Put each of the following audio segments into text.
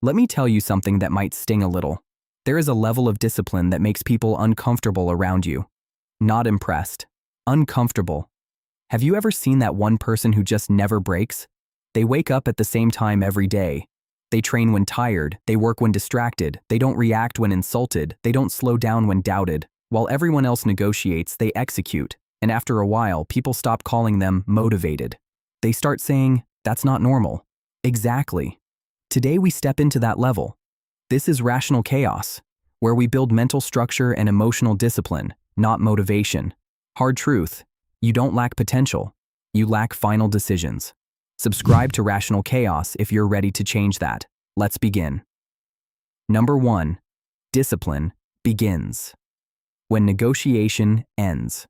Let me tell you something that might sting a little. There is a level of discipline that makes people uncomfortable around you. Not impressed. Uncomfortable. Have you ever seen that one person who just never breaks? They wake up at the same time every day. They train when tired, they work when distracted, they don't react when insulted, they don't slow down when doubted. While everyone else negotiates, they execute. And after a while, people stop calling them motivated. They start saying, that's not normal. Exactly. Today we step into that level. This is rational chaos, where we build mental structure and emotional discipline, not motivation. Hard truth, you don't lack potential, you lack final decisions. Subscribe to Rational Chaos if you're ready to change that. Let's begin. Number 1. Discipline begins when negotiation ends.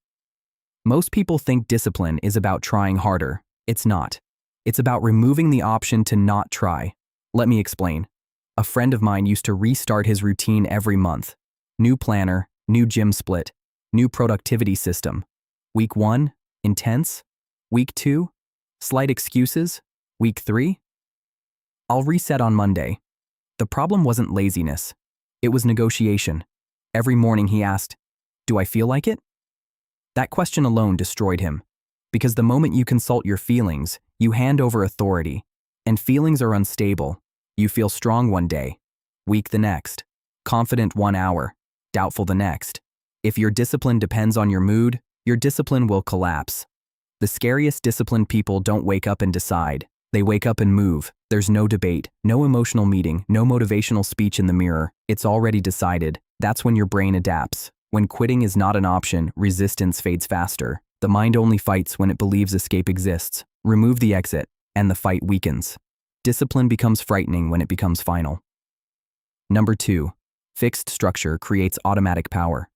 Most people think discipline is about trying harder. It's not. It's about removing the option to not try. Let me explain. A friend of mine used to restart his routine every month. New planner, new gym split, new productivity system. Week 1, intense. Week 2, slight excuses. Week 3, I'll reset on Monday. The problem wasn't laziness. It was negotiation. Every morning he asked, do I feel like it? That question alone destroyed him. Because the moment you consult your feelings, you hand over authority. And feelings are unstable. You feel strong one day, weak the next, confident 1 hour, doubtful the next. If your discipline depends on your mood, your discipline will collapse. The scariest disciplined people don't wake up and decide. They wake up and move. There's no debate, no emotional meeting, no motivational speech in the mirror. It's already decided. That's when your brain adapts. When quitting is not an option, resistance fades faster. The mind only fights when it believes escape exists. Remove the exit, and the fight weakens. Discipline becomes frightening when it becomes final. Number 2. Fixed structure creates automatic power.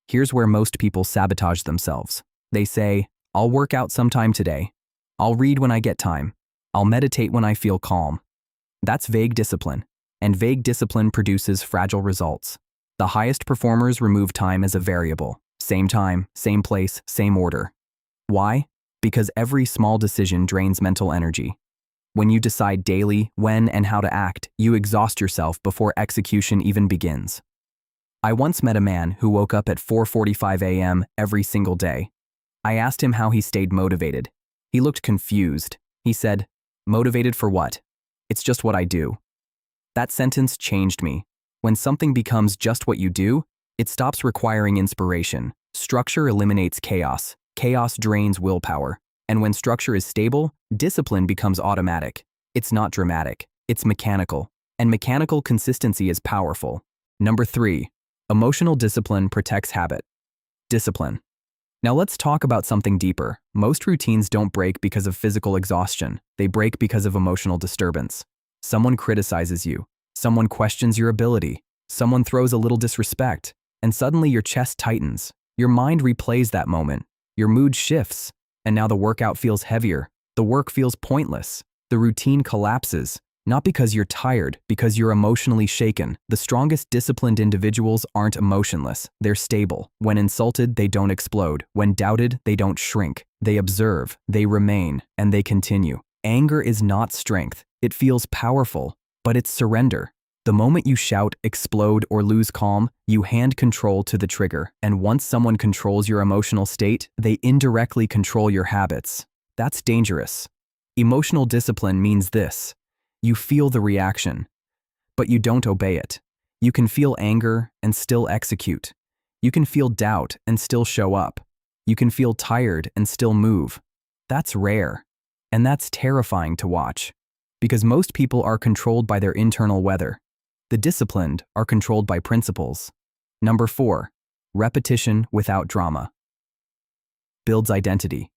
Here's where most people sabotage themselves. They say, I'll work out sometime today. I'll read when I get time. I'll meditate when I feel calm. That's vague discipline, and vague discipline produces fragile results. The highest performers remove time as a variable. Same time, same place, same order. Why? Because every small decision drains mental energy. When you decide daily when and how to act, you exhaust yourself before execution even begins. I once met a man who woke up at 4:45 a.m. every single day. I asked him how he stayed motivated. He looked confused. He said, motivated for what? It's just what I do. That sentence changed me. When something becomes just what you do, it stops requiring inspiration. Structure eliminates chaos. Chaos drains willpower. And when structure is stable, discipline becomes automatic. It's not dramatic. It's mechanical. And mechanical consistency is powerful. Number 3. Emotional discipline protects habit. Discipline. Now let's talk about something deeper. Most routines don't break because of physical exhaustion. They break because of emotional disturbance. Someone criticizes you. Someone questions your ability. Someone throws a little disrespect. And suddenly your chest tightens. Your mind replays that moment. Your mood shifts. And now the workout feels heavier. The work feels pointless. The routine collapses. Not because you're tired, because you're emotionally shaken. The strongest disciplined individuals aren't emotionless. They're stable. When insulted, they don't explode. When doubted, they don't shrink. They observe, they remain, and they continue. Anger is not strength. It feels powerful, but it's surrender. The moment you shout, explode, or lose calm, you hand control to the trigger. And once someone controls your emotional state, they indirectly control your habits. That's dangerous. Emotional discipline means this. You feel the reaction, but you don't obey it. You can feel anger and still execute. You can feel doubt and still show up. You can feel tired and still move. That's rare, and that's terrifying to watch, because most people are controlled by their internal weather. The disciplined are controlled by principles. Number 4. Repetition without drama. Builds identity.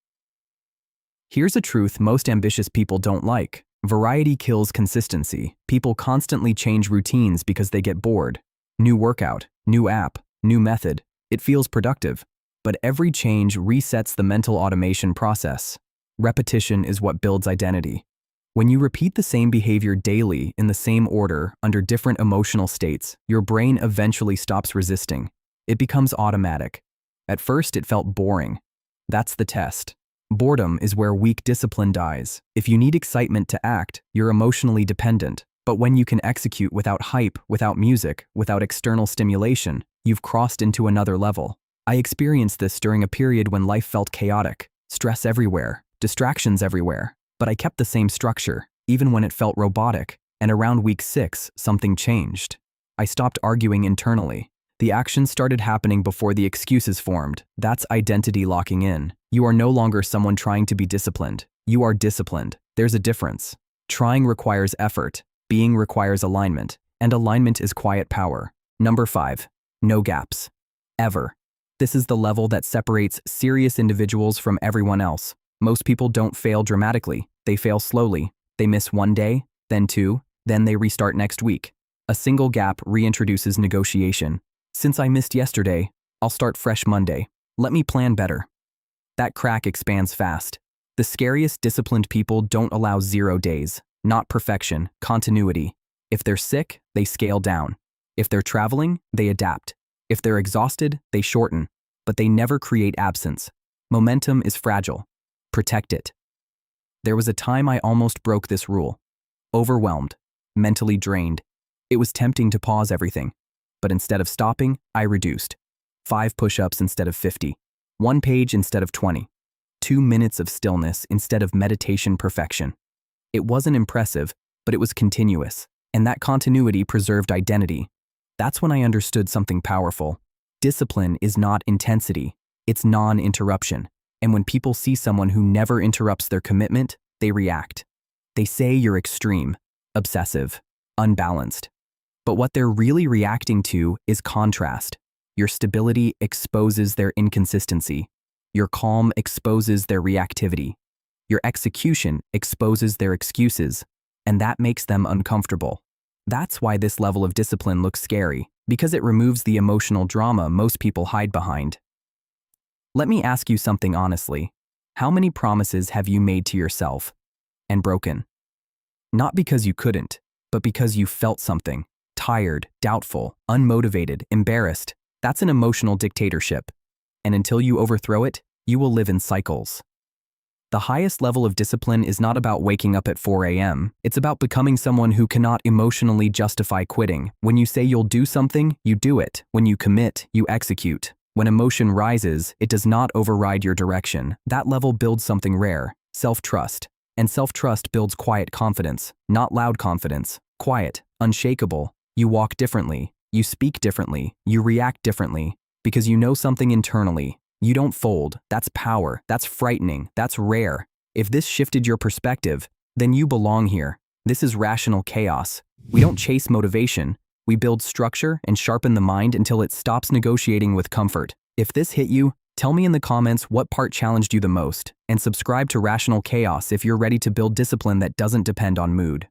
Here's a truth most ambitious people don't like. Variety kills consistency. People constantly change routines because they get bored. New workout, new app, new method. It feels productive. But every change resets the mental automation process. Repetition is what builds identity. When you repeat the same behavior daily in the same order under different emotional states, your brain eventually stops resisting. It becomes automatic. At first, it felt boring. That's the test. Boredom is where weak discipline dies. If you need excitement to act, you're emotionally dependent. But when you can execute without hype, without music, without external stimulation, you've crossed into another level. I experienced this during a period when life felt chaotic, stress everywhere, distractions everywhere. But I kept the same structure, even when it felt robotic, and around week 6, something changed. I stopped arguing internally. The actions started happening before the excuses formed. That's identity locking in. You are no longer someone trying to be disciplined. You are disciplined. There's a difference. Trying requires effort. Being requires alignment. And alignment is quiet power. Number 5. No gaps. Ever. This is the level that separates serious individuals from everyone else. Most people don't fail dramatically. They fail slowly. They miss one day, then 2, then they restart next week. A single gap reintroduces negotiation. Since I missed yesterday, I'll start fresh Monday. Let me plan better. That crack expands fast. The scariest disciplined people don't allow 0 days. Not perfection, continuity. If they're sick, they scale down. If they're traveling, they adapt. If they're exhausted, they shorten. But they never create absence. Momentum is fragile. Protect it. There was a time I almost broke this rule. Overwhelmed, mentally drained. It was tempting to pause everything. But instead of stopping, I reduced. 5 push-ups instead of 50. 1 page instead of 20. 2 minutes of stillness instead of meditation perfection. It wasn't impressive, but it was continuous. And that continuity preserved identity. That's when I understood something powerful. Discipline is not intensity. It's non-interruption. And when people see someone who never interrupts their commitment, they react. They say you're extreme, obsessive, unbalanced. But what they're really reacting to is contrast. Your stability exposes their inconsistency. Your calm exposes their reactivity. Your execution exposes their excuses, and that makes them uncomfortable. That's why this level of discipline looks scary, because it removes the emotional drama most people hide behind. Let me ask you something honestly. How many promises have you made to yourself and broken? Not because you couldn't, but because you felt something. Tired, doubtful, unmotivated, embarrassed. That's an emotional dictatorship. And until you overthrow it, you will live in cycles. The highest level of discipline is not about waking up at 4 a.m. It's about becoming someone who cannot emotionally justify quitting. When you say you'll do something, you do it. When you commit, you execute. When emotion rises, it does not override your direction. That level builds something rare, self-trust. And self-trust builds quiet confidence, not loud confidence. Quiet, unshakable. You walk differently. You speak differently. You react differently. Because you know something internally. You don't fold. That's power. That's frightening. That's rare. If this shifted your perspective, then you belong here. This is rational chaos. We don't chase motivation. We build structure and sharpen the mind until it stops negotiating with comfort. If this hit you, tell me in the comments what part challenged you the most, and subscribe to Rational Chaos if you're ready to build discipline that doesn't depend on mood.